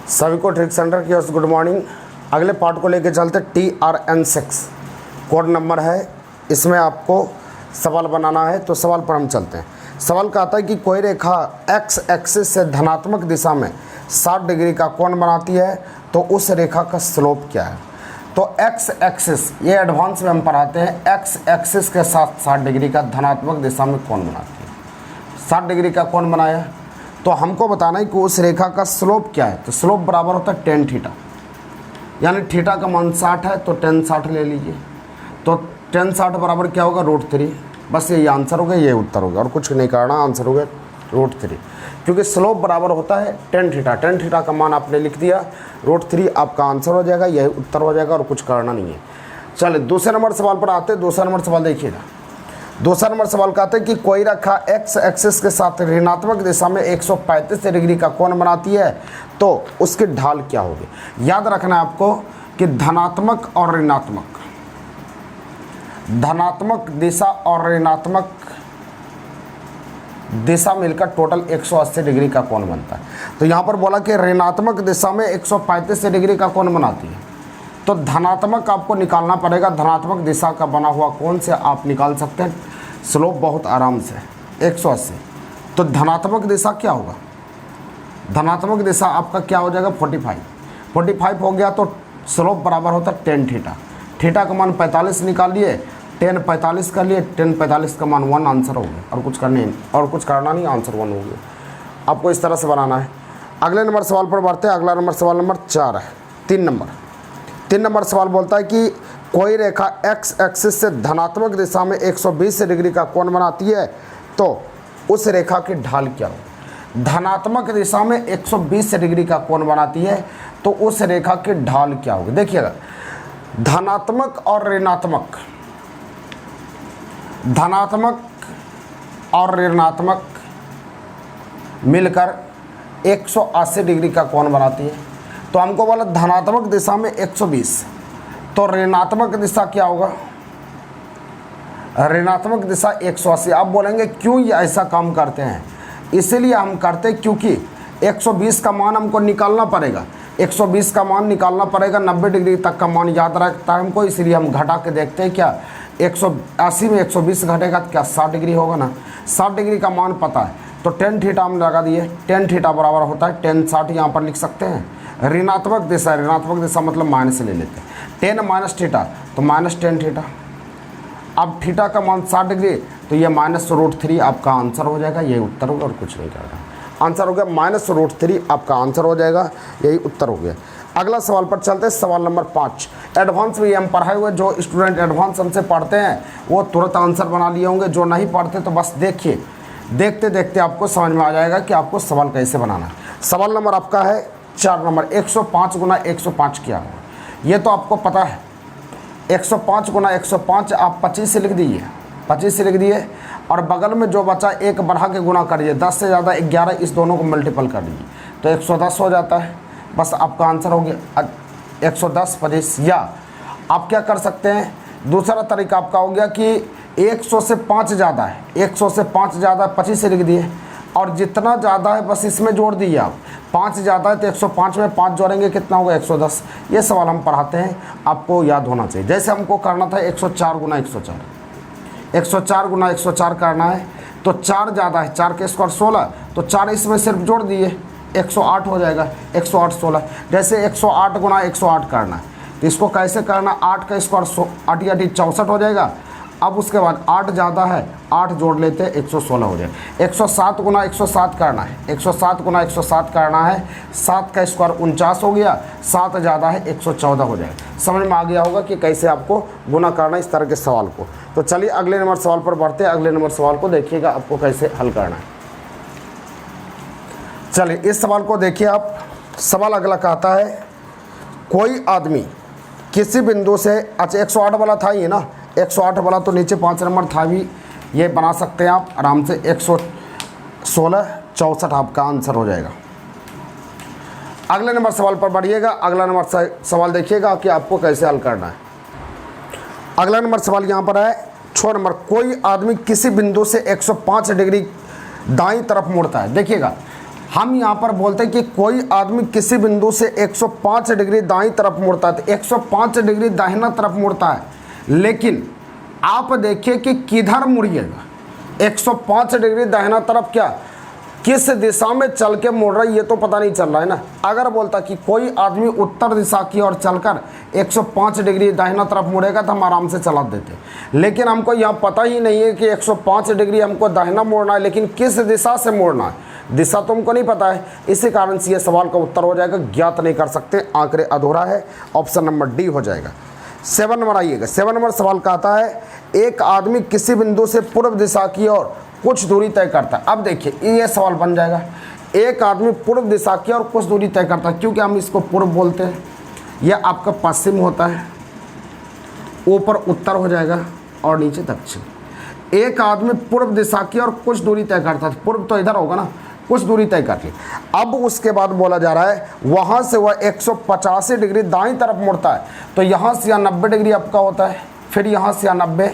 सभी को trick centre की ओर से गुड मॉर्निंग। अगले पार्ट को लेके चलते। TRN6 कोड नंबर है, इसमें आपको सवाल बनाना है। तो सवाल पर हम चलते हैं। सवाल कहता है कि कोई रेखा x एक्सिस से धनात्मक दिशा में 60 डिग्री का कोण बनाती है, तो उस रेखा का स्लोप क्या है। तो x एक्सिस, ये एडवांस में हम पढ़ाते हैं, x एक्सिस के साथ 60 डिग्री का धनात्मक दिशा में कोण बनाती है। 60 डिग्री का कोण बनाया, तो हमको बताना है कि उस रेखा का स्लोप क्या है। तो स्लोप बराबर होता है tan थीटा, यानी थीटा का मान 60 है तो tan 60 ले लीजिए। तो tan 60 बराबर क्या होगा, √3। बस ये आंसर हो गया, ये उत्तर हो गया, और कुछ नहीं करना, आंसर हो गया √3। क्योंकि स्लोप बराबर होता है tan थीटा। tan थीटा का मान आपने लिख दिया, √3 आपका आंसर हो जाएगा, यही उत्तर हो जाएगा, और कुछ करना नहीं है। चलिए दूसरे नंबर सवाल पर आते हैं। दूसरा नंबर सवाल देखिएगा। दूसरा नंबर सवाल कहते हैं कि कोई रेखा x एक्सिस के साथ ऋणात्मक दिशा में 135 डिग्री का कोण बनाती है, तो उसकी ढाल क्या होगी। याद रखना है आपको कि धनात्मक और ऋणात्मक, धनात्मक दिशा और ऋणात्मक दिशा मिलकर टोटल 180 डिग्री का कोण बनता है। तो यहाँ पर बोला कि ऋणात्मक दिशा में 135 डिग्री का कोण बनाती है, तो धनात्मक आपको निकालना पड़ेगा। धनात्मक दिशा का बना हुआ कोण से आप निकाल सकते हैं स्लोप बहुत आराम से, 180। तो धनात्मक दिशा क्या होगा, धनात्मक दिशा आपका क्या हो जाएगा, 45 हो गया। तो स्लोप बराबर होता है tan थीटा। थीटा का मान 45 निकाल लिए, tan 45 कर लिए, tan 45 का मान 1 आंसर हो गया, और कुछ करना नहीं, आंसर 1 हो गया। आपको इस तरह से बनाना है। अगले नंबर सवाल पर बढ़ते हैं। अगला नंबर सवाल नंबर 4 है। 3 नंबर सवाल बोलता है कि कोई रेखा x एक्सिस से धनात्मक दिशा में 120 डिग्री का कोण बनाती है, तो उस रेखा की ढाल क्या हो। धनात्मक दिशा में 120 डिग्री का कोण बनाती है, तो उस रेखा की ढाल क्या होगी। देखिएगा, धनात्मक और ऋणात्मक, धनात्मक और ऋणात्मक मिलकर 180 डिग्री का कोण बनाती है। तो हमको बोला धनात्मक दिशा में 120, तो ऋणात्मक दिशा क्या होगा, ऋणात्मक दिशा 180। आप बोलेंगे क्यों ये ऐसा काम करते हैं। इसीलिए हम करते हैं क्योंकि 120 का मान हमको निकालना पड़ेगा, 120 का मान निकालना पड़ेगा, 90 डिग्री तक का मान याद रखता है हमको। इसलिए हम घटा के देखते हैं, क्या 180 में 120 घटेगा तो क्या 60 डिग्री होगा ना। 60 डिग्री का मान पता है, तो tan थीटा हम लगा दिए। tan थीटा बराबर होता है tan 60, यहाँ पर लिख सकते हैं। ऋणात्मक दिशा, ऋणात्मक दिशा मतलब माइनस ले लेते हैं, tan माइनस थीटा तो माइनस tan थीटा। अब थीटा का मान 60 डिग्री, तो ये -√3 आपका आंसर हो जाएगा, यही उत्तर होगा, और कुछ नहीं करेगा। आंसर हो गया -√3 आपका आंसर हो जाएगा, यही उत्तर हो गया। अगला सवाल पर चलते हैं। सवाल नंबर 5 एडवांस में हम पढ़ाए हुए, जो स्टूडेंट एडवांस हमसे पढ़ते हैं वो तुरंत आंसर बना लिए होंगे। जो नहीं पढ़ते तो बस देखिए, देखते देखते आपको समझ में आ जाएगा कि आपको सवाल कैसे बनाना है। सवाल नंबर आपका है 4 नंबर, 105 गुना 105 क्या होगा। ये तो आपको पता है, 105 गुना 105 आप 25 से लिख दीजिए, 25 से लिख दिए, और बगल में जो बचा 1 बढ़ा के गुना करिए, 10 से ज़्यादा 11, इस दोनों को मल्टीपल कर दीजिए, तो 110 हो जाता है। बस आपका आंसर हो गया 110 25। या आप क्या कर सकते हैं, दूसरा तरीका आपका हो गया कि 100 से 5 ज़्यादा है, 100 से 5 ज़्यादा 25 से लिख दिए, और जितना ज़्यादा है बस इसमें जोड़ दीजिए आप। 5 ज़्यादा है तो 105 में 5 जोड़ेंगे, कितना होगा 110। ये सवाल हम पढ़ाते हैं, आपको याद होना चाहिए। जैसे हमको करना था 104 गुना 104, 104 गुना 104 करना है, तो 4 ज़्यादा है, 4 के स्क्वायर 16, तो 4 इसमें सिर्फ जोड़ दिए, 108 हो जाएगा, 108 16। जैसे 108 गुना 108 करना है, तो इसको कैसे करना, 8 का स्क्वायर 8 या 64 हो जाएगा। अब उसके बाद 8 ज़्यादा है, 8 जोड़ लेते हैं, 116 हो जाए। 107 गुना 107 करना है, 107 गुना 107 करना है, 7 का स्क्वायर 49 हो गया, 7 ज़्यादा है 114 हो जाए। समझ में आ गया होगा कि कैसे आपको गुना करना है इस तरह के सवाल को। तो चलिए अगले नंबर सवाल पर बढ़ते हैं। अगले नंबर सवाल को देखिएगा आपको कैसे हल करना है। चलिए इस सवाल को देखिए आप। सवाल अगला कहता है, कोई आदमी किसी बिंदु से, अच्छा 108 वाला था ये ना, 108 वाला, तो नीचे 5 नंबर था भी, ये बना सकते हैं आप आराम से। 116 64 आपका आंसर हो जाएगा। अगले नंबर सवाल पर बढ़िएगा। अगला नंबर सवाल देखिएगा कि आपको कैसे हल करना है। अगला नंबर सवाल यहाँ पर है 6 नंबर, कोई आदमी किसी बिंदु से 105 डिग्री दाईं तरफ मुड़ता है। देखिएगा हम यहाँ पर बोलते हैं कि कोई आदमी किसी बिंदु से 105 डिग्री दाईं तरफ मुड़ता है, तो 105 डिग्री दाहिना तरफ मुड़ता है, लेकिन आप देखिए कि किधर मुड़िएगा। 105 डिग्री दाहिना तरफ क्या किस दिशा में चल के मुड़ रहा है ये तो पता नहीं चल रहा है ना। अगर बोलता कि कोई आदमी उत्तर दिशा की ओर चलकर 105 डिग्री दाहिना तरफ मुड़ेगा तो हम आराम से चला देते, लेकिन हमको यहाँ पता ही नहीं है कि 105 डिग्री हमको दाहिना मोड़ना है, लेकिन किस दिशा से मोड़ना है, दिशा तो हमको नहीं पता है। इसी कारण से ये सवाल का उत्तर हो जाएगा ज्ञात नहीं कर सकते, आंकड़े अधूरा है, ऑप्शन नंबर डी हो जाएगा। 7 नंबर आइएगा। 7 नंबर सवाल कहता है एक आदमी किसी बिंदु से पूर्व दिशा की ओर कुछ दूरी तय करता है। अब देखिए ये सवाल बन जाएगा, एक आदमी पूर्व दिशा की ओर कुछ दूरी तय करता है, क्योंकि हम इसको पूर्व बोलते हैं, यह आपका पश्चिम होता है, ऊपर उत्तर हो जाएगा और नीचे दक्षिण। एक आदमी पूर्व दिशा की ओर कुछ दूरी तय करता है, पूर्व तो इधर होगा ना, कुछ दूरी तय कर ली। अब उसके बाद बोला जा रहा है वहाँ से वह 185 डिग्री दाईं तरफ मुड़ता है, तो यहाँ से यहाँ 90 डिग्री आपका होता है, फिर यहाँ से यहाँ 90,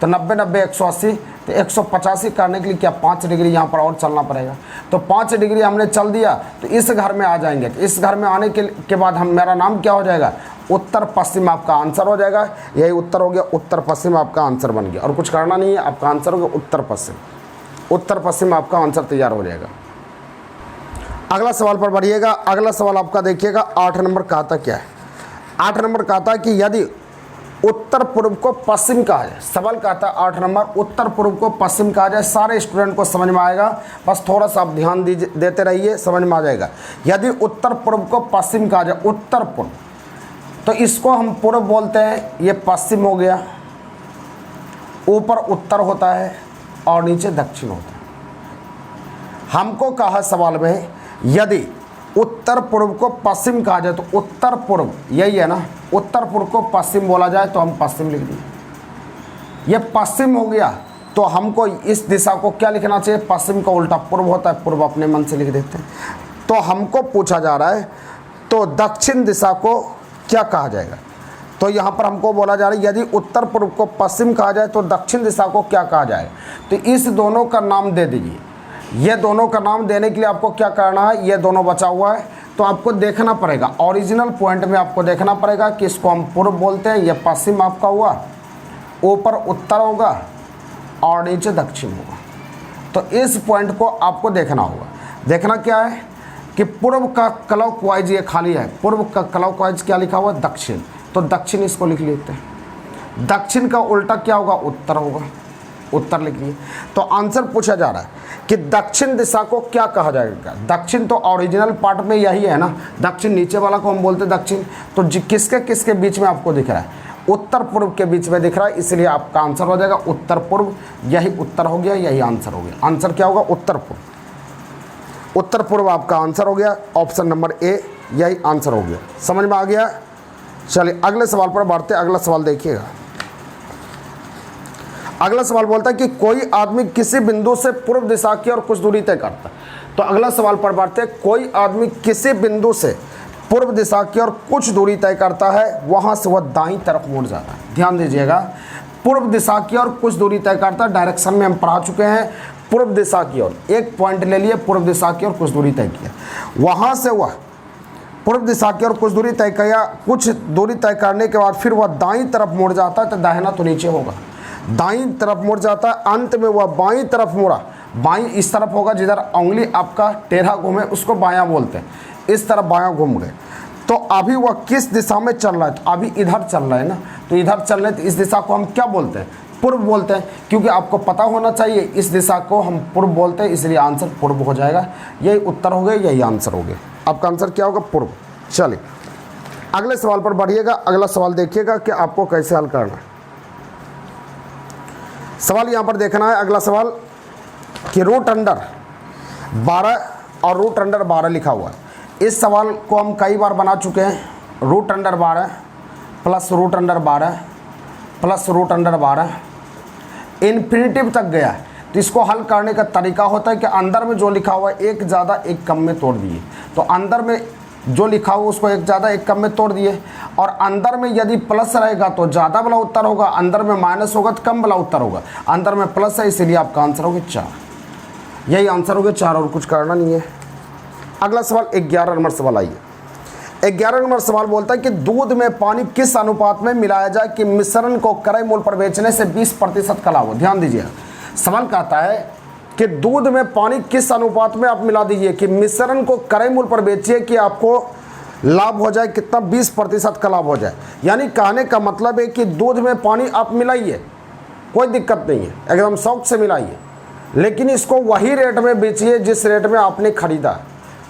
तो 90 90 180, तो 185 करने के लिए क्या 5 डिग्री यहाँ पर और चलना पड़ेगा। तो 5 डिग्री हमने चल दिया तो इस घर में आ जाएंगे, तो इस घर में आने के बाद हम मेरा नाम क्या हो जाएगा, उत्तर पश्चिम आपका आंसर हो जाएगा। यही उत्तर हो गया, उत्तर पश्चिम आपका आंसर बन गया, और कुछ करना नहीं है, आपका आंसर हो गया उत्तर पश्चिम। उत्तर पश्चिम आपका आंसर तैयार हो जाएगा। अगला सवाल पर बढ़िएगा। अगला सवाल आपका देखिएगा 8 नंबर कहता क्या है। 8 नंबर कहता है कि यदि उत्तर पूर्व को पश्चिम कहा जाए, सवाल कहता है 8 नंबर उत्तर पूर्व को पश्चिम कहा जाए। सारे स्टूडेंट को समझ में आएगा, बस थोड़ा सा आप ध्यान देते रहिए, समझ में आ जाएगा। यदि उत्तर पूर्व को पश्चिम कहा जाए, उत्तर पूर्व, तो इसको हम पूर्व बोलते हैं, ये पश्चिम हो गया, ऊपर उत्तर होता है और नीचे दक्षिण होता है। हमको कहा सवाल में यदि उत्तर पूर्व को पश्चिम कहा जाए, तो उत्तर पूर्व यही है ना, उत्तर पूर्व को पश्चिम बोला जाए तो हम पश्चिम लिख दिए, ये पश्चिम हो गया। तो हमको इस दिशा को क्या लिखना चाहिए, पश्चिम का उल्टा पूर्व होता है, पूर्व अपने मन से लिख देते हैं। तो हमको पूछा जा रहा है तो दक्षिण दिशा को क्या कहा जाएगा, तो यहाँ पर हमको बोला जा रहा है यदि उत्तर पूर्व को पश्चिम कहा जाए तो दक्षिण दिशा को क्या कहा जाए। तो इस दोनों का नाम दे दीजिए। ये दोनों का नाम देने के लिए आपको क्या करना है, ये दोनों बचा हुआ है तो आपको देखना पड़ेगा, ओरिजिनल पॉइंट में आपको देखना पड़ेगा कि इसको हम पूर्व बोलते हैं, ये पश्चिम आपका हुआ, ऊपर उत्तर होगा और नीचे दक्षिण होगा। तो इस पॉइंट को आपको देखना होगा। देखना क्या है कि पूर्व का क्लॉकवाइज ये खाली है, पूर्व का क्लॉकवाइज क्या लिखा हुआ है, दक्षिण, तो दक्षिण इसको लिख लेते हैं। दक्षिण का उल्टा क्या होगा, उत्तर होगा, उत्तर लिख लिए। तो आंसर पूछा जा रहा है कि दक्षिण दिशा को क्या कहा जाएगा। दक्षिण तो ओरिजिनल पार्ट में यही है ना, दक्षिण नीचे वाला को हम बोलते दक्षिण। तो किसके किसके बीच में आपको दिख रहा है, उत्तर पूर्व के बीच में दिख रहा है, इसलिए आपका आंसर हो जाएगा उत्तर पूर्व। यही उत्तर हो गया, यही आंसर हो गया। आंसर क्या होगा, उत्तर पूर्व। उत्तर पूर्व आपका आंसर हो गया, ऑप्शन नंबर ए यही आंसर हो गया। समझ में आ गया। चलिए अगले सवाल पर बढ़ते। अगला सवाल देखिएगा। अगला सवाल बोलता है कि कोई आदमी किसी बिंदु से पूर्व दिशा की ओर कुछ दूरी तय करता है। तो अगला सवाल पर बढ़ते हैं। कोई आदमी किसी बिंदु से पूर्व दिशा की ओर कुछ दूरी तय करता है, वहां से वह दाईं तरफ मुड़ जाता है। ध्यान दीजिएगा, पूर्व दिशा की ओर कुछ दूरी तय करता है, डायरेक्शन में हम पढ़ा चुके हैं। पूर्व दिशा की ओर एक पॉइंट ले लिए, पूर्व दिशा की ओर कुछ दूरी तय किया, वहां से वह पूर्व दिशा की ओर कुछ दूरी तय किया। कुछ दूरी तय करने के बाद फिर वह दाईं तरफ मुड़ जाता है, तो दाहिना तो नीचे होगा, दाईं तरफ मुड़ जाता है। अंत में वह बाईं तरफ मुड़ा, बाईं इस तरफ होगा जिधर उंगली आपका टेढ़ा घूमे उसको बायां बोलते हैं, इस तरफ बायां घूम गए। तो अभी वह किस दिशा में चल रहा है, तो अभी इधर चल रहा है ना, तो इधर चल रहे, तो इस दिशा को हम क्या बोलते हैं, पूर्व बोलते हैं। क्योंकि आपको पता होना चाहिए इस दिशा को हम पूर्व बोलते हैं, इसलिए आंसर पूर्व हो जाएगा। यही उत्तर हो गया, यही आंसर हो गया। आपका आंसर क्या होगा, पूर्व। चलिए अगले सवाल पर बढ़िएगा। अगला सवाल देखिएगा कि आपको कैसे हल करना है। सवाल यहाँ पर देखना है। अगला सवाल कि रूट अंडर 12 और रूट अंडर 12 लिखा हुआ है। इस सवाल को हम कई बार बना चुके हैं। Root under 12 plus root under 12 plus root under 12 infinitive तक गया है। तो इसको हल करने का तरीका होता है कि अंदर में जो लिखा हुआ है एक ज़्यादा एक कम में तोड़ दिए। तो अंदर में जो लिखा हुआ उसको एक ज़्यादा एक कम में तोड़ दिए, और अंदर में यदि प्लस रहेगा तो ज़्यादा वाला उत्तर होगा, अंदर में माइनस होगा तो कम वाला उत्तर होगा। अंदर में प्लस है, इसीलिए आपका आंसर होगा 4। यही आंसर होगा 4, और कुछ करना नहीं है। अगला सवाल 11 नंबर सवाल आइए। 11 नंबर सवाल बोलता है कि दूध में पानी किस अनुपात में मिलाया जाए कि मिश्रण को क्रय मूल्य पर बेचने से 20% का लाभ हो। ध्यान दीजिए, सवाल कहता है कि दूध में पानी किस अनुपात में आप मिला दीजिए कि मिश्रण को क्रय मूल्य पर बेचिए कि आपको लाभ हो जाए कितना, 20% का लाभ हो जाए। यानी कहने का मतलब है कि दूध में पानी आप मिलाइए, कोई दिक्कत नहीं है, एकदम शौक से मिलाइए, लेकिन इसको वही रेट में बेचिए जिस रेट में आपने खरीदा,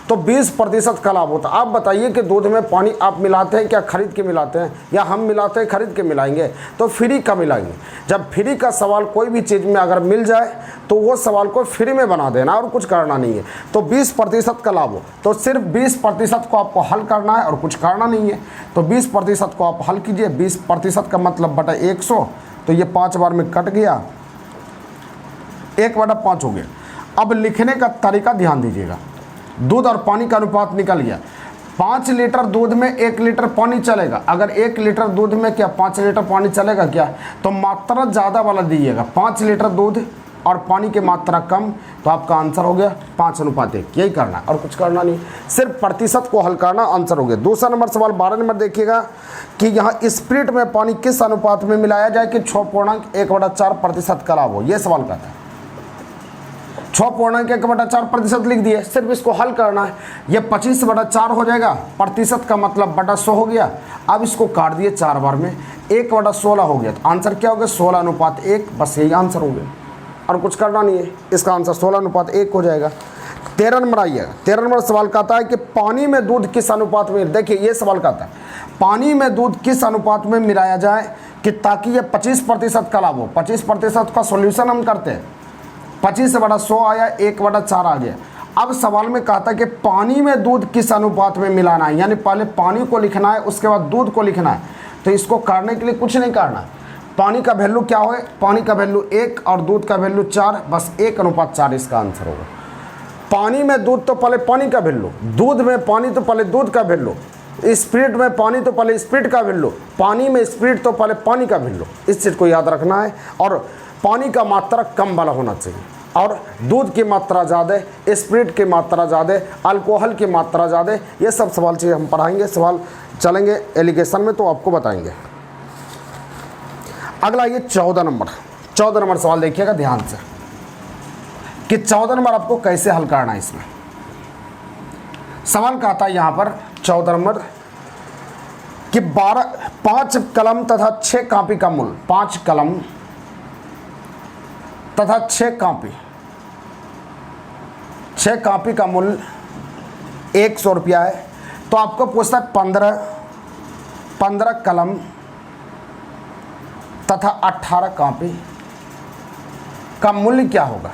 तो 20% का लाभ होता है। आप बताइए कि दूध में पानी आप मिलाते हैं क्या खरीद के मिलाते हैं, या हम मिलाते हैं खरीद के मिलाएंगे, तो फ्री का मिलाएंगे। जब फ्री का सवाल कोई भी चीज़ में अगर मिल जाए तो वो सवाल को फ्री में बना देना और कुछ करना नहीं है। तो 20% का लाभ हो तो सिर्फ 20% को आपको हल करना है और कुछ करना नहीं है। तो 20% को आप हल कीजिए, 20% का मतलब बटा 100, तो ये 5 बार में कट गया, 1/5 हो गया। अब लिखने का तरीका ध्यान दीजिएगा, दूध और पानी का अनुपात निकल गया। 5 लीटर दूध में 1 लीटर पानी चलेगा। अगर 1 लीटर दूध में क्या 5 लीटर पानी चलेगा क्या, तो मात्रा ज़्यादा वाला दीजिएगा। 5 लीटर दूध और पानी की मात्रा कम, तो आपका आंसर हो गया 5:1। यही करना है और कुछ करना नहीं, सिर्फ प्रतिशत को हल करना, आंसर हो गया। दूसरा नंबर सवाल 12 नंबर देखिएगा कि यहाँ स्प्रिट में पानी किस अनुपात में मिलाया जाए कि 6.1/4% का लाभ हो। यह सवाल कहता है। 6.1/4% लिख दिए, सिर्फ इसको हल करना है। ये 25/4 हो जाएगा, प्रतिशत का मतलब बटा 100 हो गया। अब इसको काट दिए 4 बार में, 1/16 हो गया। तो आंसर क्या हो गया, 16:1। बस यही आंसर हो गया और कुछ करना नहीं है। इसका आंसर 16:1 हो जाएगा। 13 नंबर आइएगा। 13 नंबर सवाल कहता है कि पानी में दूध किस अनुपात में, देखिए ये सवाल कहता है पानी में दूध किस अनुपात में मिलाया जाए कि ताकि ये 25% का लाभ हो। 25% का सॉल्यूशन हम करते हैं, 25/100 आया, 1/4 आ गया। अब सवाल में कहता है कि पानी में दूध किस अनुपात में मिलाना है, यानी पहले पानी को लिखना है उसके बाद दूध को लिखना है। तो इसको करने के लिए कुछ नहीं करना है। पानी का वैल्यू क्या हो, पानी का वैल्यू 1 और दूध का वैल्यू 4, बस 1:4 इसका आंसर होगा। पानी में दूध तो पहले पानी का वैल्यू, दूध में पानी तो पहले दूध का वैल्यू, स्प्रिट में पानी तो पहले स्प्रिट का वैल्यू, पानी में स्प्रिट तो पहले पानी का वैल्यू। इस चीज़ को याद रखना है। और पानी का मात्रा कम वाला होना चाहिए और दूध की मात्रा ज़्यादा, स्प्रिट की मात्रा ज़्यादा, अल्कोहल की मात्रा ज़्यादा। ये सब सवाल चीज़ हम पढ़ाएंगे, सवाल चलेंगे एलिगेशन में तो आपको बताएंगे। अगला ये 14 नंबर सवाल देखिएगा ध्यान से कि 14 नंबर आपको कैसे हल करना है। इसमें सवाल कहता है यहाँ पर 14 नंबर कि 5 कलम तथा 6 कॉपी का मूल्य, 5 कलम तथा 6 कॉपी का मूल्य 100 रुपया है। तो आपको पूछता है 15 कलम तथा 18 कॉपी का मूल्य क्या होगा।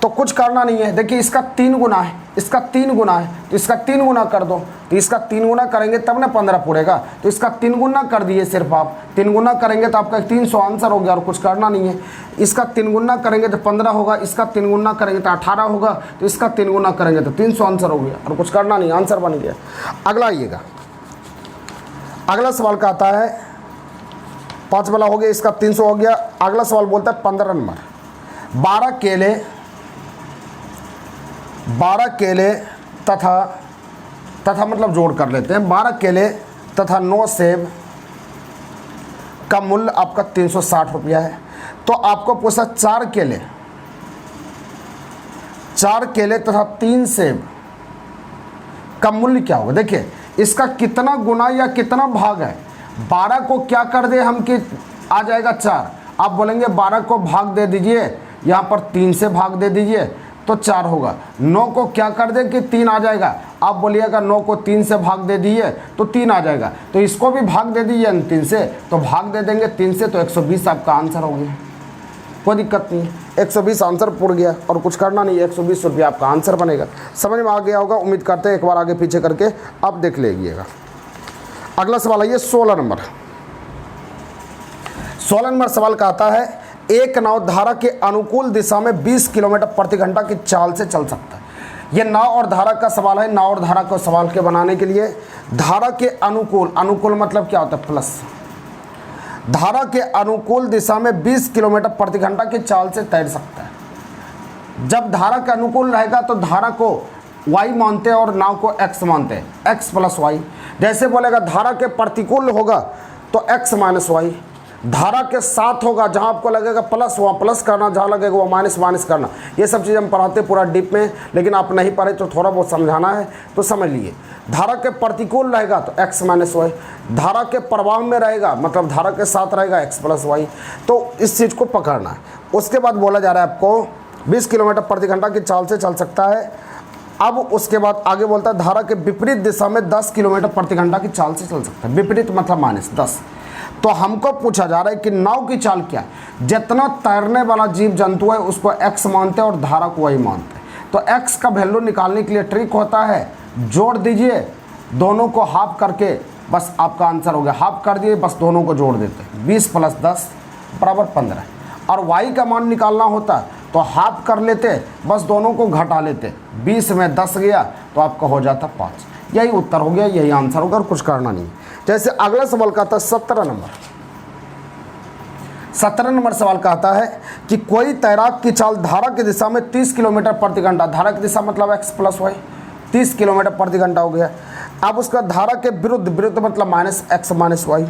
तो कुछ करना नहीं है, देखिए इसका 3 गुना है, इसका 3 गुना है, तो इसका 3 गुना कर दो। तो इसका 3 गुना करेंगे तब ना 15 पूरेगा, तो इसका 3 गुना कर दिए। सिर्फ आप 3 गुना करेंगे तो आपका 300 आंसर हो गया और कुछ करना नहीं है। इसका 3 गुना करेंगे तो 15 होगा, इसका 3 गुना करेंगे तो 18 होगा, तो इसका 3 गुना करेंगे तो 300 आंसर हो गया और कुछ करना नहीं, आंसर बन गया। अगला आइएगा, अगला सवाल का आता है 5 वाला हो गया, इसका 300 हो गया। अगला सवाल बोलता है 15 नंबर 12 केले तथा मतलब जोड़ कर लेते हैं, 12 केले तथा 9 सेब का मूल्य आपका 360 रुपया है। तो आपको पूछा 4 केले तथा 3 सेब का मूल्य क्या होगा। देखिए इसका कितना गुना या कितना भाग है। 12 को क्या कर दे हम कि आ जाएगा 4, आप बोलेंगे 12 को भाग दे दीजिए, यहाँ पर 3 से भाग दे दीजिए तो 4 होगा। 9 को क्या कर दे कि 3 आ जाएगा, आप बोलिएगा 9 को 3 से भाग दे दिए तो 3 आ जाएगा। तो इसको भी भाग दे दीजिए 3 से, तो भाग दे देंगे 3 से, तो 120 आपका आंसर हो गया। कोई दिक्कत नहीं, 120 आंसर पुर गया और कुछ करना नहीं, 120 रुपया आपका आंसर बनेगा। समझ में आ गया होगा, उम्मीद करते हैं। एक बार आगे पीछे करके आप देख लीजिएगा। अगला सवाल आइए 16 नंबर सवाल का आता है एक नाव धारा के अनुकूल दिशा में 20 किलोमीटर प्रति घंटा की चाल से चल सकता है। यह नाव और धारा का सवाल है। नाव और धारा को सवाल के बनाने के लिए धारा के अनुकूल मतलब क्या होता है, प्लस। धारा के अनुकूल दिशा में 20 किलोमीटर प्रति घंटा की चाल से तैर सकता है। जब धारा के अनुकूल रहेगा तो धारा को y मानते हैं और नाव को x मानते हैं, x प्लस वाई। जैसे बोलेगा धारा के प्रतिकूल होगा तो x माइनस वाई, धारा के साथ होगा जहां आपको लगेगा प्लस वहाँ प्लस करना, जहां लगेगा वो माइनस माइनस करना। ये सब चीज़ हम पढ़ाते पूरा डीप में, लेकिन आप नहीं पढ़े तो थोड़ा बहुत समझाना है तो समझ लिए। धारा के प्रतिकूल रहेगा तो x माइनस वाई, धारा के प्रभाव में रहेगा मतलब धारा के साथ रहेगा x प्लस वाई। तो इस चीज़ को पकड़ना है। उसके बाद बोला जा रहा है आपको 20 किलोमीटर प्रति घंटा की चाल से चल सकता है। अब उसके बाद आगे बोलता है धारा के विपरीत दिशा में 10 किलोमीटर प्रति घंटा की चाल से चल सकता है। विपरीत मतलब माइनस 10। तो हमको पूछा जा रहा है कि नाव की चाल क्या है। जितना तैरने वाला जीव जंतु है उसको x मानते हैं और धारा को y मानते हैं। तो x का वैल्यू निकालने के लिए ट्रिक होता है, जोड़ दीजिए दोनों को हाफ करके, बस आपका आंसर हो गया। हाफ कर दिए, बस दोनों को जोड़ देते हैं। 20 प्लस 10 बराबर 15। और y का मान निकालना होता तो हाफ कर लेते, बस दोनों को घटा लेते। 20 में 10 गया तो आपका हो जाता 5। यही उत्तर हो गया, यही आंसर होगा और कुछ करना नहीं। जैसे अगला सवाल कहता है 17 नंबर सवाल कहता है कि कोई तैराक की चाल धारा की दिशा में 30 किलोमीटर प्रति घंटा, धारा की दिशा मतलब x प्लस वाई, 30 किलोमीटर प्रति घंटा हो गया। अब उसका धारा के विरुद्ध मतलब minus x minus y,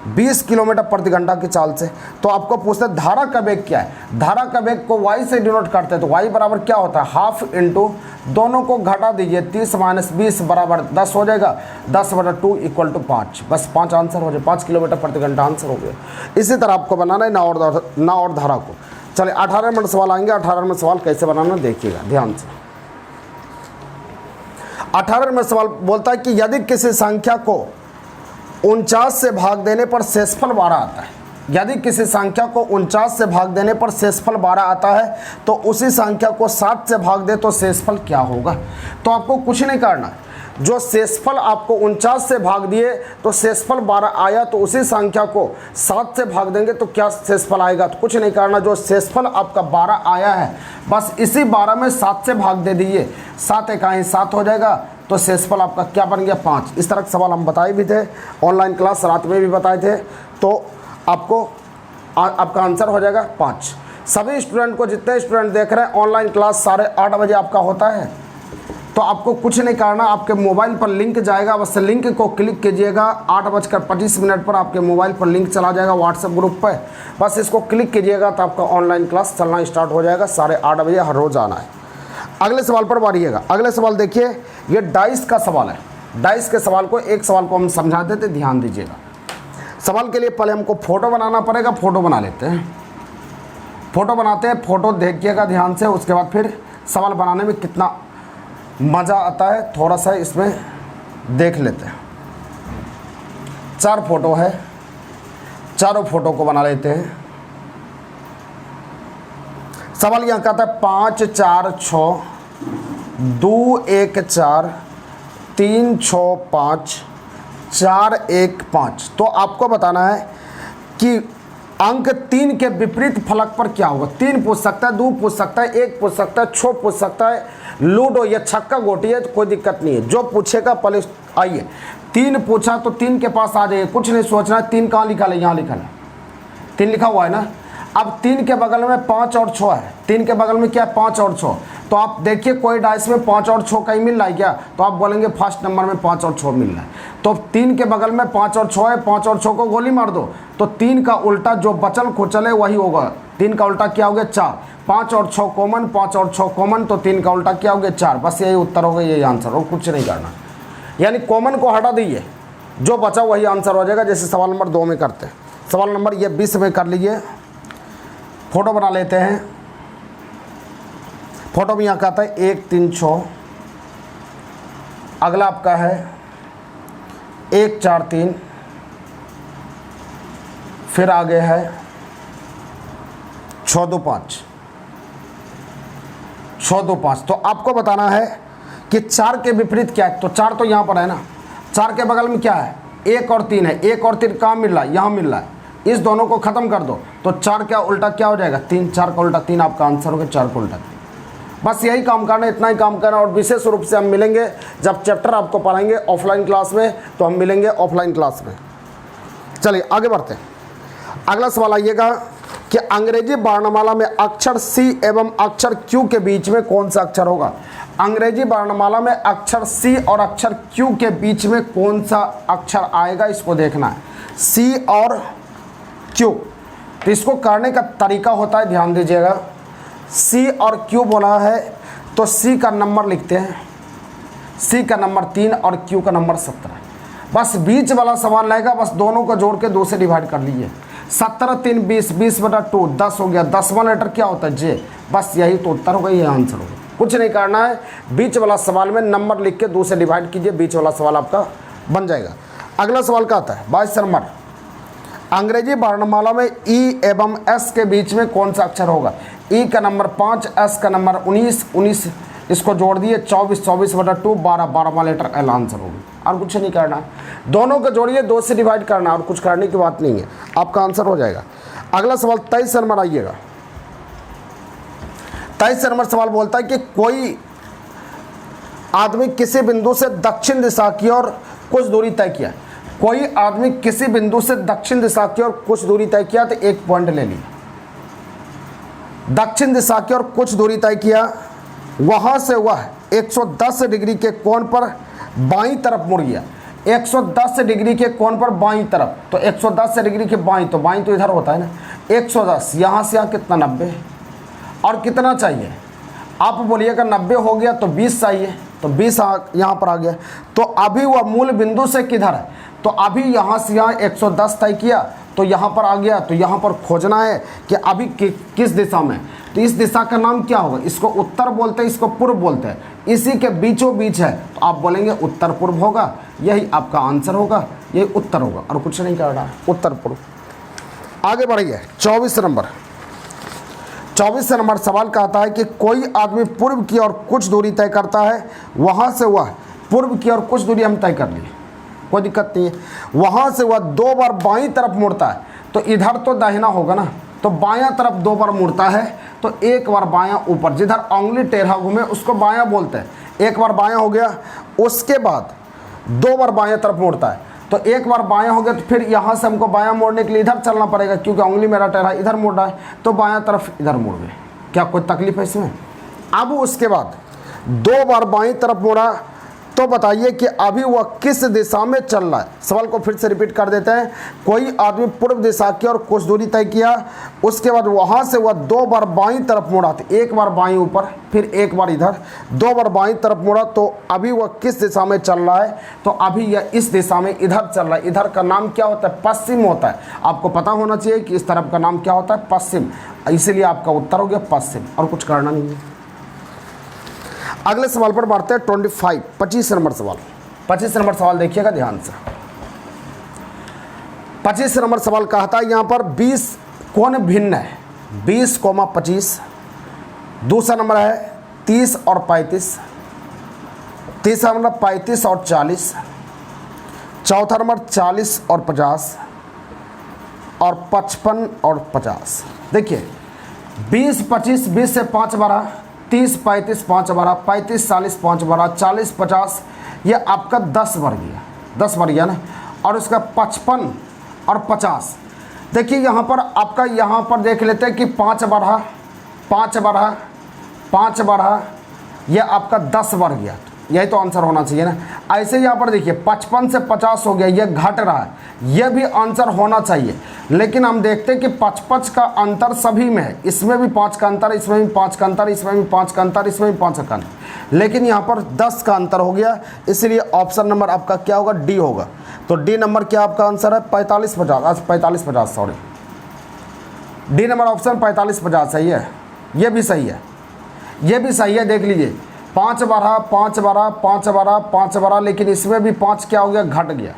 20 kilometre प्रति घंटा की चाल से। तो आपको पूछते हैं धारा का वेग क्या है। धारा का वेग को y से डिनोट करते हैं तो y बराबर क्या होता है, हाफ इंटू दोनों को घटा दीजिए, 30 माइनस 20 बराबर 10 हो जाएगा, 10/2 इक्वल टू 5। बस 5 आंसर हो जाए, 5 किलोमीटर प्रति घंटा आंसर हो गया। इसी तरह आपको बनाना है ना और धारा को। चलिए 18 नंबर सवाल आएंगे। 18 नंबर सवाल कैसे बनाना देखिएगा ध्यान से। 18 नंबर सवाल बोलता है कि यदि किसी संख्या को 49 से भाग देने पर शेषफल 12 आता है, यदि किसी संख्या को 49 से भाग देने पर शेषफल 12 आता है तो उसी संख्या को 7 से भाग दे तो शेषफल क्या होगा। तो आपको कुछ नहीं करना, जो शेषफल आपको 49 से भाग दिए तो शेषफल 12 आया, तो उसी संख्या को 7 से भाग देंगे तो क्या शेषफल आएगा। तो कुछ नहीं करना, जो शेषफल आपका 12 आया है बस इसी 12 में 7 से भाग दे दीजिए, 7 इकाई 7 हो जाएगा, तो शेषफल आपका क्या बन गया 5। इस तरह के सवाल हम बताए भी थे, ऑनलाइन क्लास रात में भी बताए थे। तो आपको आपका आंसर हो जाएगा 5। सभी स्टूडेंट को, जितने स्टूडेंट देख रहे हैं ऑनलाइन क्लास 8:30 बजे आपका होता है। तो आपको कुछ नहीं करना, आपके मोबाइल पर लिंक जाएगा, बस लिंक को क्लिक कीजिएगा। 8:25 पर आपके मोबाइल पर लिंक चला जाएगा व्हाट्सएप ग्रुप पर, बस इसको क्लिक कीजिएगा तो आपका ऑनलाइन क्लास चलना स्टार्ट हो जाएगा। 8:30 बजे हर रोज़ आना है। अगले सवाल पर बढ़िएगा। अगले सवाल देखिए, ये डाइस का सवाल है। डाइस के सवाल को, एक सवाल को हम समझा देते, ध्यान दीजिएगा। सवाल के लिए पहले हमको फ़ोटो बनाना पड़ेगा, फ़ोटो बना लेते हैं। फ़ोटो बनाते हैं, फ़ोटो देखिएगा ध्यान से। उसके बाद फिर सवाल बनाने में कितना मज़ा आता है थोड़ा सा इसमें देख लेते हैं। 4 फोटो है, चारों फोटो को बना लेते हैं। सवाल यहाँ कहता है 5 4 6 2 1 4 3 6 5 4 1 5। तो आपको बताना है कि अंक 3 के विपरीत फलक पर क्या होगा। 3 पूछ सकता है, 2 पूछ सकता है, 1 पूछ सकता है, 6 पूछ सकता है, लूडो या छक्का गोटी है, तो कोई दिक्कत नहीं है। जो पूछेगा पहले आइए। 3 पूछा तो 3 के पास आ जाइए, कुछ नहीं सोचना है। 3 कहाँ लिखा है, यहाँ लिखा है, 3 लिखा हुआ है ना। अब 3 के बगल में 5 और 6 है। 3 के बगल में क्या है, 5 और 6। तो आप देखिए कोई डाइस में 5 और 6 कहीं मिल रहा है क्या, तो आप बोलेंगे फर्स्ट नंबर में 5 और 6 मिल रहा है। तो 3 के बगल में 5 और 6 है, 5 और 6 को गोली मार दो तो 3 का उल्टा जो बचल खुचल है वही होगा। 3 का उल्टा क्या हो गया 4, 5 और 6 कॉमन, 5 और 6 कॉमन, तो 3 का उल्टा क्या हो गया 4। बस यही उत्तर होगा, यही आंसर हो, कुछ नहीं करना। यानी कॉमन को हटा दीजिए, जो बचा वही आंसर हो जाएगा। जैसे सवाल नंबर 2 में करते हैं। सवाल नंबर ये 20 में कर लीजिए। फोटो बना लेते हैं। फोटो में यहाँ कहता है 1 3 6। अगला आपका है 1 4 3। फिर आगे है 6 2 5। 6 2 5। तो आपको बताना है कि 4 के विपरीत क्या है। तो 4 तो यहाँ पर है ना, 4 के बगल में क्या है 1 और 3 है। 1 और 3 कहाँ मिल रहा है, यहाँ मिल रहा है। इस दोनों को खत्म कर दो तो 4 क्या उल्टा क्या हो जाएगा 3। 4 का उल्टा 3 आपका आंसर होगा, 4 का उल्टा 3। बस यही काम करना, इतना ही काम करना। और विशेष रूप से हम मिलेंगे जब चैप्टर आपको पढ़ाएंगे ऑफलाइन क्लास में, तो हम मिलेंगे ऑफलाइन क्लास में। चलिए आगे बढ़ते हैं। अगला सवाल आइएगा कि अंग्रेजी वर्णमाला में अक्षर C एवं अक्षर Q के बीच में कौन सा अक्षर होगा। अंग्रेजी वर्णमाला में अक्षर सी और अक्षर क्यू के बीच में कौन सा अक्षर आएगा, इसको देखना है, सी और क्यू। तो इसको करने का तरीका होता है, ध्यान दीजिएगा, सी और क्यू बोला है तो सी का नंबर लिखते हैं, सी का नंबर 3 और क्यू का नंबर 17। बस बीच वाला सवाल रहेगा, बस दोनों को जोड़ के 2 से डिवाइड कर लीजिए। 17 3 20, 20/2 10 हो गया। 10वां लेटर क्या होता है, जे। बस यही तो उत्तर होगा, यही आंसर होगा। कुछ नहीं करना है, बीच वाला सवाल में नंबर लिख के 2 से डिवाइड कीजिए, बीच वाला सवाल आपका बन जाएगा। अगला सवाल क्या आता है, 22 नंबर, अंग्रेजी वर्णमाला में ई एवं एस के बीच में कौन सा अक्षर होगा। ई का नंबर 5, एस का नंबर 19, 19 इसको जोड़ दिए 24, 24/2 12, 12वां लेटर एल आंसर होगा। और कुछ नहीं करना है, दोनों को जोड़िए 2 से डिवाइड करना, और कुछ करने की बात नहीं है, आपका आंसर हो जाएगा। अगला सवाल 23 नंबर आइएगा। 23 नंबर सवाल बोलता है कि कोई आदमी किसी बिंदु से दक्षिण दिशा की ओर कुछ दूरी तय किया। कोई आदमी किसी बिंदु से दक्षिण दिशा की ओर कुछ दूरी तय किया, तो 1 पॉइंट ले लिया। दक्षिण दिशा की ओर कुछ दूरी तय किया, वहां से वह 110 डिग्री के कोण पर बाईं तरफ मुड़ गया। 110 डिग्री के कोण पर बाईं तरफ, तो 110 डिग्री के बाईं, तो बाईं तो इधर होता है ना, 110 यहाँ से यहाँ कितना 90, और कितना चाहिए, आप बोलिएगा 90 हो गया तो 20 चाहिए, तो 20 यहाँ पर आ गया। तो अभी वह मूल बिंदु से किधर है, तो अभी यहाँ से यहाँ 110 तय किया, तो यहाँ पर आ गया। तो यहाँ पर खोजना है कि अभी किस दिशा में, तो इस दिशा का नाम क्या होगा, इसको उत्तर बोलते हैं, इसको पूर्व बोलते हैं, इसी के बीचों बीच है, तो आप बोलेंगे उत्तर पूर्व होगा, यही आपका आंसर होगा, यही उत्तर होगा, और कुछ नहीं कर रहा है, उत्तर पूर्व। आगे बढ़िए, 24 नंबर। 24 नंबर सवाल कहता है कि कोई आदमी पूर्व की ओर कुछ दूरी तय करता है, वहाँ से वह पूर्व की ओर कुछ दूरी हम तय कर लिए, कोई दिक्कत नहीं है। वहाँ से वह 2 बार बाईं तरफ मुड़ता है, तो इधर तो दाहिना होगा ना, तो बायां तरफ 2 बार मुड़ता है, तो 1 बार बायां ऊपर, जिधर उंगली टेढ़ा घूमे उसको बायां बोलते हैं। 1 बार बायां हो गया, उसके बाद 2 बार बायां तरफ मुड़ता है, तो 1 बार बायां हो गया, तो फिर यहाँ से हमको बायां मोड़ने के लिए इधर चलना पड़ेगा, क्योंकि उंगली मेरा टेढ़ा इधर मुड़ रहा है, तो बायां तरफ इधर मुड़ गए। क्या कोई तकलीफ है इसमें। अब उसके बाद 2 बार बाईं तरफ मुड़ा, तो बताइए कि अभी वह किस दिशा में चल रहा है। सवाल को फिर से रिपीट कर देते हैं। कोई आदमी पूर्व दिशा की और कुछ दूरी तय किया, उसके बाद वहां से वह 2 बार बाईं तरफ मुड़ा, तो 1 बार बाईं ऊपर, फिर 1 बार इधर, 2 बार बाईं तरफ मुड़ा, तो अभी वह किस दिशा में चल रहा है, तो अभी यह इस दिशा में इधर चल रहा है। इधर का नाम क्या होता है, पश्चिम होता है। आपको पता होना चाहिए कि इस तरफ का नाम क्या होता है, पश्चिम, इसीलिए आपका उत्तर हो गया पश्चिम, और कुछ करना नहीं है। अगले सवाल पर बढ़ते हैं 25 नंबर सवाल। 25 नंबर सवाल देखिएगा ध्यान से। 25 नंबर सवाल कहता है यहाँ पर 20 कोण भिन्न है, 20,25। दूसरा नंबर है 30 और 35। तीसरा नंबर 35 और 40। चौथा नंबर 40 और 50, और 55 और 50। देखिए 20 25, 20 से 5 12, 30 35 5 12, 35 40 5 12, 40 50, ये आपका 10 बढ़ गया, 10 बढ़ गया ना। और इसका 55 और 50, देखिए यहाँ पर आपका, यहाँ पर देख लेते हैं कि 5 बढ़ा, 5 बढ़ा, 5 बढ़ा, ये आपका 10 बढ़ गया, यही तो आंसर होना चाहिए ना। ऐसे यहाँ पर देखिए 55 से 50 हो गया, ये घट रहा है, ये भी आंसर होना चाहिए। लेकिन हम देखते हैं कि 55 का अंतर सभी में है, इसमें भी 5 का अंतर, इसमें भी 5 का अंतर, इसमें भी 5 का अंतर, इसमें भी 5 का अंतर, लेकिन यहाँ पर 10 का अंतर हो गया, इसलिए ऑप्शन नंबर आपका क्या होगा, डी होगा। तो डी नंबर क्या आपका आंसर है, 45 50, 45 50, सॉरी, डी नंबर ऑप्शन 45 50 सही है, ये भी सही है, ये भी सही है। देख लीजिए 5 बढ़ा, 5 बढ़ा, 5 बढ़ा, 5 बढ़ा, लेकिन इसमें भी 5 क्या हो गया, घट गया,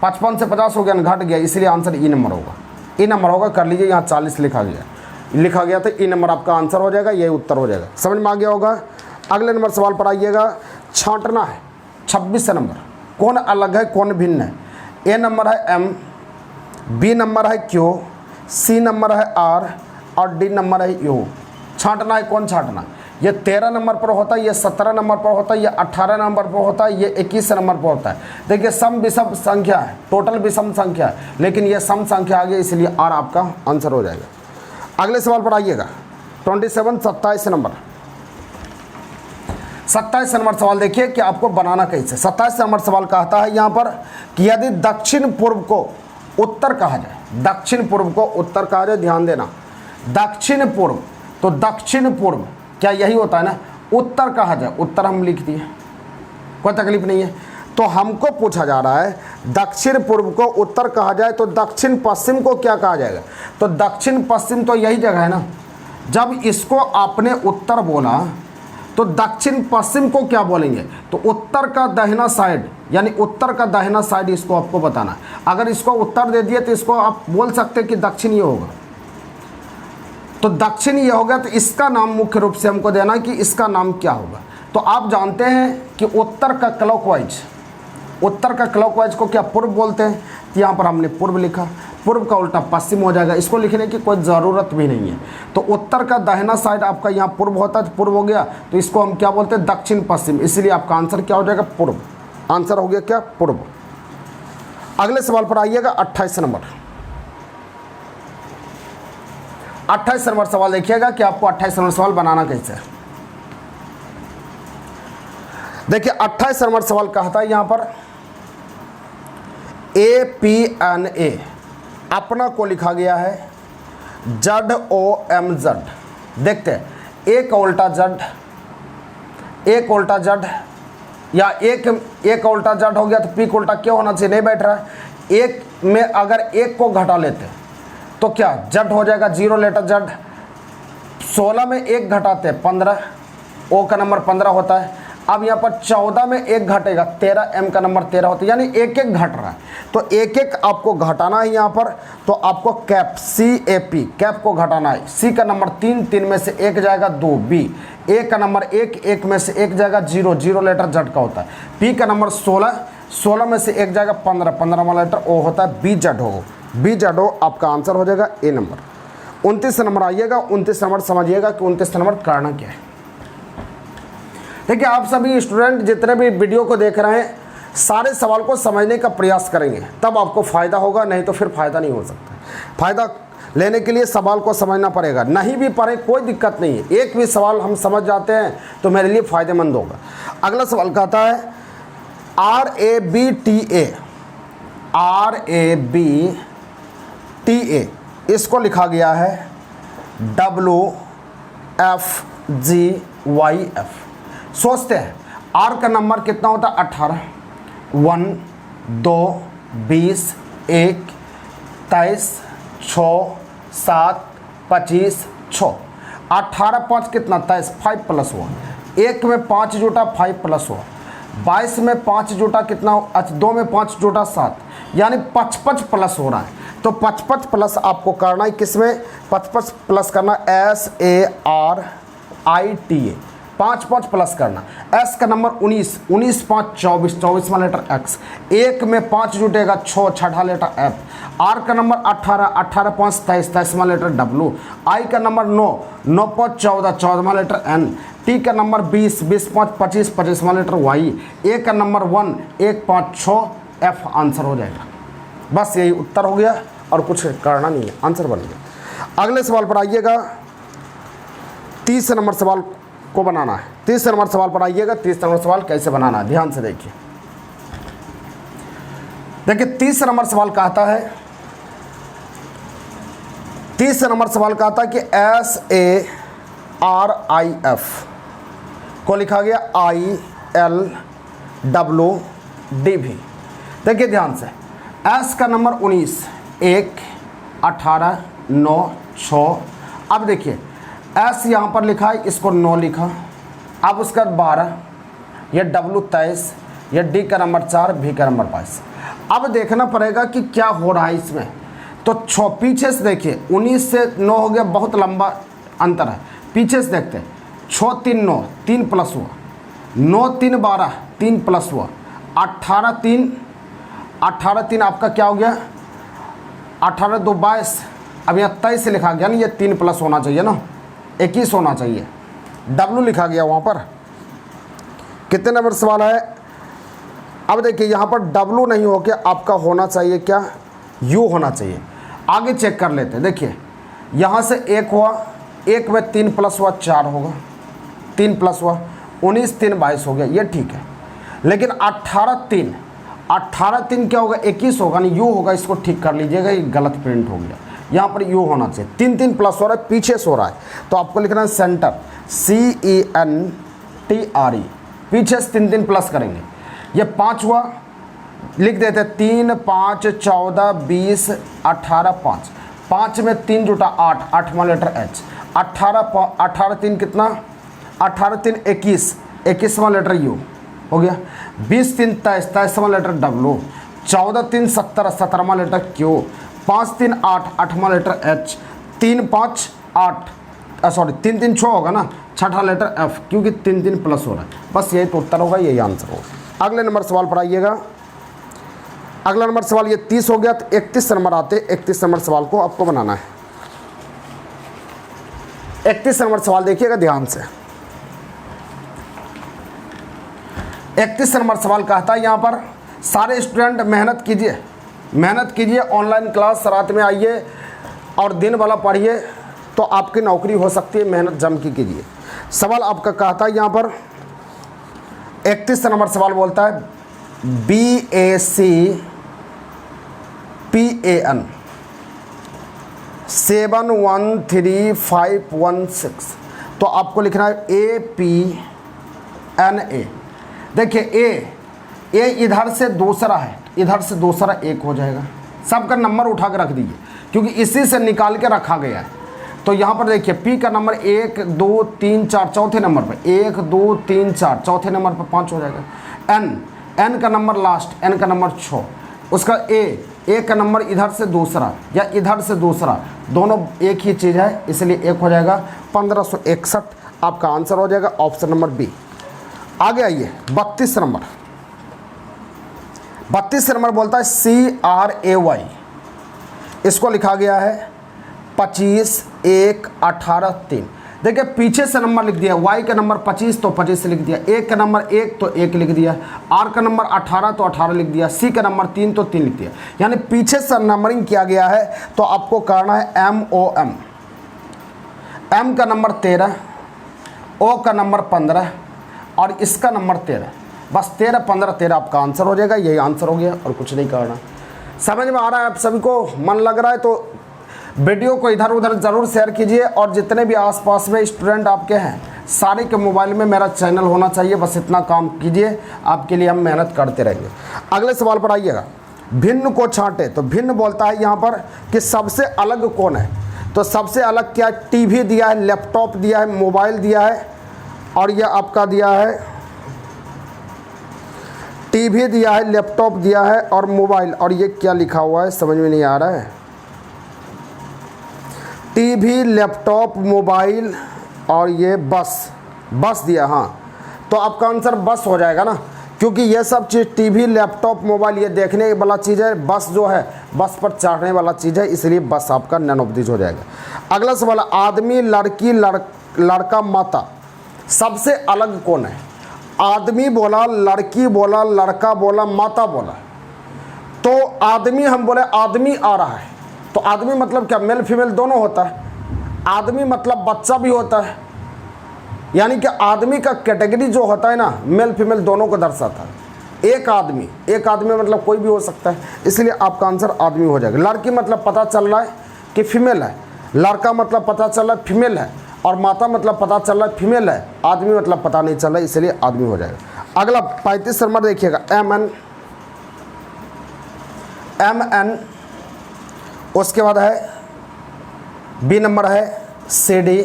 55 से 50 हो गया ना, घट गया, इसलिए आंसर ई नंबर होगा, ई नंबर होगा। कर लीजिए, यहाँ 40 लिखा गया तो ई नंबर आपका आंसर हो जाएगा, यही उत्तर हो जाएगा। समझ में आ गया होगा। अगले नंबर सवाल पर आइएगा, छांटना है। 26 नंबर, कौन अलग है कौन भिन्न है। ए नंबर है एम, बी नंबर है क्यू, सी नंबर है आर, और डी नंबर है यू। छांटना है, कौन छांटना, ये 13 नंबर पर होता है, ये 17 नंबर पर होता है, ये 18 नंबर पर होता है, ये 21 नंबर पर होता है। देखिए सम विषम संख्या है, टोटल विषम संख्या है, लेकिन ये सम संख्या आ गई, इसलिए आर आपका आंसर हो जाएगा। अगले सवाल पर आइएगा 27 नंबर। 27 नंबर सवाल देखिए कि आपको बनाना कैसे। 27 नंबर सवाल कहता है यहाँ पर कि यदि दक्षिण पूर्व को उत्तर कहा जाए, दक्षिण पूर्व को उत्तर कहा जाए, ध्यान देना, दक्षिण पूर्व, तो दक्षिण पूर्व क्या यही होता है ना, उत्तर कहा जाए, उत्तर हम लिख दिए, कोई तकलीफ नहीं है। तो हमको पूछा जा रहा है दक्षिण पूर्व को उत्तर कहा जाए तो दक्षिण पश्चिम को क्या कहा जाएगा, तो दक्षिण पश्चिम तो यही जगह है ना। जब इसको आपने उत्तर बोला तो दक्षिण पश्चिम को क्या बोलेंगे, तो उत्तर का दाहिना साइड, यानी उत्तर का दाहिना साइड इसको आपको बताना है। अगर इसको उत्तर दे दिए तो इसको आप बोल सकते हैं कि दक्षिण ये होगा, तो दक्षिण ये होगा, तो इसका नाम मुख्य रूप से हमको देना है कि इसका नाम क्या होगा। तो आप जानते हैं कि उत्तर का क्लॉकवाइज, उत्तर का क्लॉकवाइज को क्या पूर्व बोलते हैं, तो यहाँ पर हमने पूर्व लिखा, पूर्व का उल्टा पश्चिम हो जाएगा, इसको लिखने की कोई ज़रूरत भी नहीं है। तो उत्तर का दाहिना साइड आपका यहाँ पूर्व होता है, तो पूर्व हो गया, तो इसको हम क्या बोलते हैं, दक्षिण पश्चिम, इसलिए आपका आंसर क्या हो जाएगा, पूर्व। आंसर हो गया क्या, पूर्व। अगले सवाल पर आइएगा 28 नंबर। 28 नंबर सवाल देखिएगा कि आपको 28 नंबर सवाल बनाना कैसे है। देखिए 28 नंबर सवाल कहता है यहाँ पर APNA, अपना को लिखा गया है ZOMZ। देखते हैं, एक उल्टा जड, एक उल्टा जड, या एक उल्टा जड हो गया तो पी उल्टा क्यों होना चाहिए, नहीं बैठ रहा है। एक में अगर एक को घटा लेते तो क्या जड हो जाएगा, 0 लेटर जड। 16 में एक घटाते हैं 15, ओ का नंबर 15 होता है। अब यहाँ पर 14 में एक घटेगा 13, एम का नंबर 13 होता है, यानी एक एक घट रहा है, तो एक एक आपको घटाना है यहाँ पर। तो आपको कैप CAP, कैप को घटाना है। C का नंबर 3, 3 में से एक जाएगा 2, B। A का नंबर 1, 1 में से एक जाएगा 0, 0 लेटर जड का होता है। P का नंबर 16, 16 में से एक जाएगा 15, 15 वाला लेटर O होता है, B जड हो, B जड हो, आपका आंसर हो जाएगा A नंबर। 29 नंबर आइएगा, 29 नंबर समझिएगा कि 29 नंबर करना क्या है। देखिए आप सभी स्टूडेंट जितने भी वीडियो को देख रहे हैं, सारे सवाल को समझने का प्रयास करेंगे, तब आपको फ़ायदा होगा, नहीं तो फिर फ़ायदा नहीं हो सकता। फ़ायदा लेने के लिए सवाल को समझना पड़ेगा, नहीं भी पढ़े कोई दिक्कत नहीं है, एक भी सवाल हम समझ जाते हैं तो मेरे लिए फ़ायदेमंद होगा। अगला सवाल कहता है RABTA, RABTA, इसको लिखा गया है WFGYF। सोचते हैं आर का नंबर कितना होता है, 18, 1, 2, 20, 1, 23, 6, 7, 25, 6, 18, 5 कितना, 23, 5 प्लस हुआ, 1 में 5 जुटा 5 प्लस हुआ, 22 में 5 जुटा कितना, 2 में 5 जुटा 7, यानी 55 प्लस हो रहा है। तो 55 प्लस आपको करना है, किसमें 55 प्लस करना, SARITA, 5 प्लस करना। S का नंबर 19, 19 5 24, 24 वाला लेटर X, 1 में 5 जुटेगा 6, 6 लेटर F। R का नंबर 18, 18 5 23, 23 वाला लेटर W। I का नंबर 9, 9 5 14, 14 वाला लेटर N। T का नंबर 20, 20 5 25, 25 वाला लेटर Y। A का नंबर 1, 1 5 6, F आंसर हो जाएगा। बस यही उत्तर हो गया और कुछ करना नहीं है, आंसर बन गया। अगले सवाल पर आइएगा, 30 नंबर सवाल को बनाना है। 30 नंबर सवाल पर आइएगा, 30 नंबर सवाल कैसे बनाना है, ध्यान से देखिए। देखिए 30 नंबर सवाल कहता है, 30 नंबर सवाल कहता है कि SARIF को लिखा गया ILWDV। देखिए ध्यान से, S का नंबर 19, 1, 18, 9, 6। अब देखिए S यहाँ पर लिखा है, इसको 9 लिखा, अब उसका 12, यह W 23, यह D का नंबर 4, V का नंबर 22। अब देखना पड़ेगा कि क्या हो रहा है इसमें। तो पीछे से देखिए, 19 से 9 हो गया, बहुत लंबा अंतर है। पीछे से देखते हैं, 6 3 9, 3 प्लस हुआ, 9 3 12, 3 प्लस हुआ, 18 3 आपका क्या हो गया, 18 2 22। अब यहाँ 23 से लिखा गया ना, ये 3 प्लस होना चाहिए ना, 21 होना चाहिए। W लिखा गया वहाँ पर। कितने नंबर सवाल है। अब देखिए यहाँ पर W नहीं हो के आपका होना चाहिए क्या, U होना चाहिए। आगे चेक कर लेते हैं। देखिए यहाँ से 1 हुआ, 1 में 3 प्लस हुआ 4 होगा, 3 प्लस हुआ, 19 3 22 हो गया, ये ठीक है। लेकिन 18 3 क्या होगा, 21 होगा, नहीं यू होगा, इसको ठीक कर लीजिएगा, ये गलत प्रिंट हो गया, यहाँ पर यू होना चाहिए। 3 3 प्लस हो रहा है, पीछे से हो रहा है, तो आपको लिखना है सेंटर, CENTRE, पीछे से 3 3 प्लस करेंगे। ये 5 हुआ, लिख देते 3 5 14 20 18 5, 5 में 3 जुटा 8, 8वां लेटर H, 18 3 कितना, 18 3 21, 21वां लेटर U हो गया। 20 3 23, 23वां लेटर W, 14 3 17, 17वां लेटर Q, 5 3 8, 8वां लेटर H, 3 5 8, सॉरी 3 3 6 होगा ना, 6वां लेटर F, क्योंकि 3 3 प्लस हो रहा है। बस यही तो उत्तर होगा, यही आंसर होगा। अगले नंबर सवाल पर आइएगा। अगला नंबर सवाल ये 30 हो गया, तो 31 नंबर आते, 31 नंबर सवाल को आपको बनाना है। 31 नंबर सवाल देखिएगा ध्यान से। 31 नंबर सवाल कहता है यहाँ पर, सारे स्टूडेंट मेहनत कीजिए, ऑनलाइन क्लास रात में आइए और दिन वाला पढ़िए, तो आपकी नौकरी हो सकती है, मेहनत जम की कीजिए। सवाल आपका कहता है यहाँ पर, 31 नंबर सवाल बोलता है BACPAN 713516, तो आपको लिखना है APNA। देखिए ए इधर से दूसरा है, इधर से दूसरा एक हो जाएगा, सबका नंबर उठा के रख दीजिए, क्योंकि इसी से निकाल के रखा गया है। तो यहाँ पर देखिए पी का नंबर 1 2 3 4 चौथे नंबर पर, 1 2 3 4 चौथे नंबर पर 5 हो जाएगा। एन का नंबर लास्ट, एन का नंबर 6, उसका ए का नंबर इधर से दूसरा या इधर से दूसरा, दोनों एक ही चीज़ है, इसलिए 1 हो जाएगा। 1561 आपका आंसर हो जाएगा, ऑप्शन नंबर बी। आगे आइए 32 नंबर। 32 नंबर बोलता है CRAY, इसको लिखा गया है 25 1 18 3। देखिए पीछे से नंबर लिख दिया, Y का नंबर 25 तो 25 लिख दिया, A का नंबर 1 तो 1 लिख दिया, R का नंबर 18 तो 18 लिख दिया, C का नंबर 3 तो 3 लिख दिया, यानी पीछे से नंबरिंग किया गया है। तो आपको करना है MOM, M का नंबर 13, O का नंबर 15 और इसका नंबर 13, बस 13 15 13 आपका आंसर हो जाएगा, यही आंसर हो गया और कुछ नहीं करना। समझ में आ रहा है आप सभी को, मन लग रहा है तो वीडियो को इधर उधर ज़रूर शेयर कीजिए, और जितने भी आसपास में स्टूडेंट आपके हैं सारे के मोबाइल में मेरा चैनल होना चाहिए, बस इतना काम कीजिए, आपके लिए हम मेहनत करते रहेंगे। अगले सवाल पर आइएगा, भिन्न को छांटे, तो भिन्न बोलता है यहाँ पर कि सबसे अलग कौन है, तो सबसे अलग क्या है, टीवी दिया है, लैपटॉप दिया है, मोबाइल दिया है, और यह आपका दिया है टीवी दिया है, लैपटॉप दिया है और मोबाइल, और ये क्या लिखा हुआ है समझ में नहीं आ रहा है, टीवी लैपटॉप मोबाइल और ये बस दिया। हाँ, तो आपका आंसर बस हो जाएगा ना, क्योंकि ये सब चीज़ टीवी लैपटॉप मोबाइल ये देखने वाला चीज़ है, बस जो है बस पर चढ़ने वाला चीज़ है, इसलिए बस आपका नन ऑफ दिस हो जाएगा। अगला सवाल, आदमी लड़की लड़का माता, सबसे अलग कौन है? आदमी बोला, लड़की बोला, लड़का बोला, माता बोला, तो आदमी हम बोले आदमी आ रहा है, तो आदमी मतलब क्या, मेल फीमेल दोनों होता है, आदमी मतलब बच्चा भी होता है, यानी कि आदमी का कैटेगरी जो होता है ना, मेल फीमेल दोनों को दर्शाता है। एक आदमी मतलब कोई भी हो सकता है, इसलिए आपका आंसर आदमी हो जाएगा। लड़की मतलब पता चल रहा है कि फीमेल है, लड़का मतलब पता चल रहा है फीमेल है, और माता मतलब पता चल रहा है फीमेल है, आदमी मतलब पता नहीं चल रहा है, इसलिए आदमी हो जाएगा। अगला 35 नंबर देखिएगा, MN, उसके बाद है B नंबर है CD,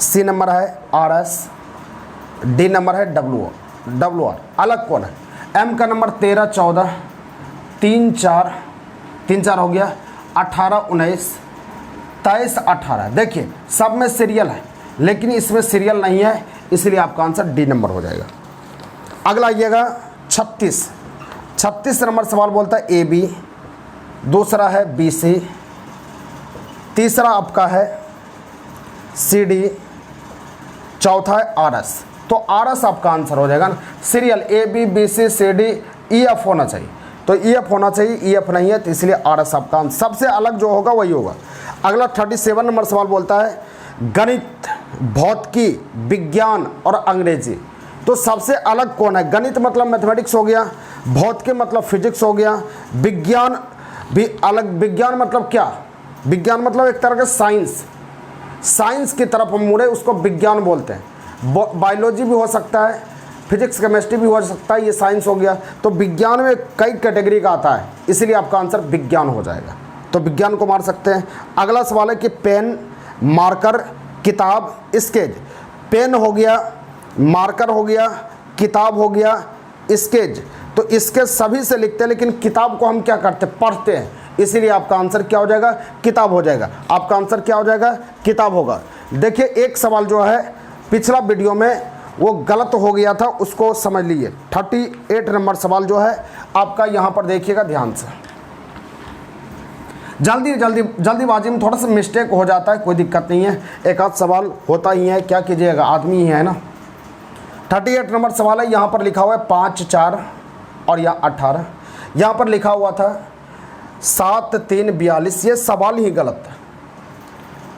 C नंबर है RS, D नंबर है WR। अलग कौन है? M का नंबर 13 14 3 4 हो गया, 18 19 23 18। देखिए सब में सीरियल है, लेकिन इसमें सीरियल नहीं है, इसलिए आपका आंसर D नंबर हो जाएगा। अगला आइएगा 36 नंबर सवाल बोलता है AB, दूसरा है BC, तीसरा आपका है CD, चौथा है RS। तो RS आपका आंसर हो जाएगा ना, serial AB BC CD EF होना चाहिए, तो EF होना चाहिए, EF नहीं है, तो इसलिए RS आपका आंसर, सबसे अलग जो होगा वही होगा। अगला 37 नंबर सवाल बोलता है गणित, भौतिकी, विज्ञान और अंग्रेजी, तो सबसे अलग कौन है? गणित मतलब मैथमेटिक्स हो गया, भौतिकी मतलब फिजिक्स हो गया, विज्ञान भी अलग। विज्ञान मतलब क्या? विज्ञान मतलब एक तरह का साइंस, साइंस की तरफ हम मुड़े उसको विज्ञान बोलते हैं। बायोलॉजी भी हो सकता है, फिजिक्स केमिस्ट्री भी हो सकता है, ये साइंस हो गया। तो विज्ञान में कई कैटेगरी का आता है, इसलिए आपका आंसर विज्ञान हो जाएगा। तो विज्ञान को मार सकते हैं। अगला सवाल है कि पेन, मार्कर, किताब, स्केच। पेन हो गया, मार्कर हो गया, किताब हो गया, स्केच। तो इसके सभी से लिखते हैं, लेकिन किताब को हम क्या करते हैं? पढ़ते हैं, इसीलिए आपका आंसर क्या हो जाएगा? किताब हो जाएगा। आपका आंसर क्या हो जाएगा? किताब होगा। देखिए एक सवाल जो है पिछला वीडियो में वो गलत हो गया था, उसको समझ लीजिए। 38 नंबर सवाल जो है आपका, यहाँ पर देखिएगा ध्यान से। जल्दीबाजी में थोड़ा सा मिस्टेक हो जाता है, कोई दिक्कत नहीं है, एक आध सवाल होता ही है, क्या कीजिएगा, आदमी ही है ना। 38 नंबर सवाल है, यहाँ पर लिखा हुआ है 5 4 और या 18। यहाँ पर लिखा हुआ था 7 3 42, ये सवाल ही गलत है।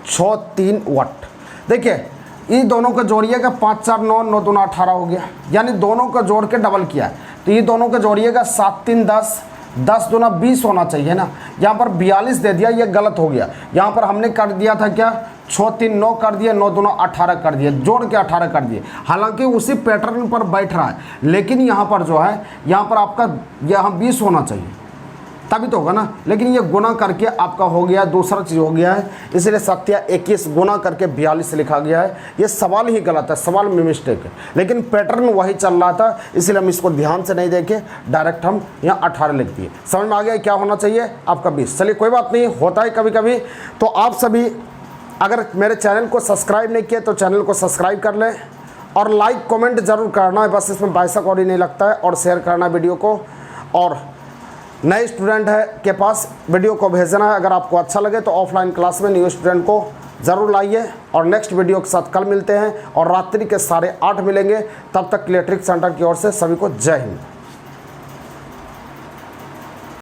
6 3 वट। देखिए ये दोनों को जोड़िएगा, 5 4 9 9 2 18 हो गया, यानी दोनों को जोड़ के डबल किया है। तो ये दोनों को जोड़िएगा, 7 3 10, 10 दूना 20 होना चाहिए ना। यहाँ पर 42 दे दिया, ये गलत हो गया। यहाँ पर हमने कर दिया था क्या? 6 3 9 कर दिया, 9 दूना 18 कर दिया, जोड़ के 18 कर दिए। हालांकि उसी पैटर्न पर बैठ रहा है, लेकिन यहाँ पर जो है, यहाँ पर आपका यहाँ 20 होना चाहिए, तभी तो होगा ना। लेकिन ये गुना करके आपका हो गया, दूसरा चीज़ हो गया है, इसलिए 21 गुना करके 42 लिखा गया है। ये सवाल ही गलत है, सवाल में मिस्टेक है, लेकिन पैटर्न वही चल रहा था, इसलिए हम इसको ध्यान से नहीं देखे, डायरेक्ट हम यहाँ 18 लिख दिए। समझ में आ गया क्या होना चाहिए आपका? 20। चलिए कोई बात नहीं, होता है कभी कभी। तो आप सभी अगर मेरे चैनल को सब्सक्राइब नहीं किए तो चैनल को सब्सक्राइब कर लें, और लाइक कमेंट जरूर करना है, बस इसमें पैसा कौड़ी नहीं लगता है, और शेयर करना वीडियो को। और नए स्टूडेंट है के पास वीडियो को भेजना है। अगर आपको अच्छा लगे तो ऑफलाइन क्लास में न्यू स्टूडेंट को ज़रूर लाइए। और नेक्स्ट वीडियो के साथ कल मिलते हैं, और रात्रि के 8:30 मिलेंगे। तब तक इलेक्ट्रिक सेंटर की ओर से सभी को जय हिंद।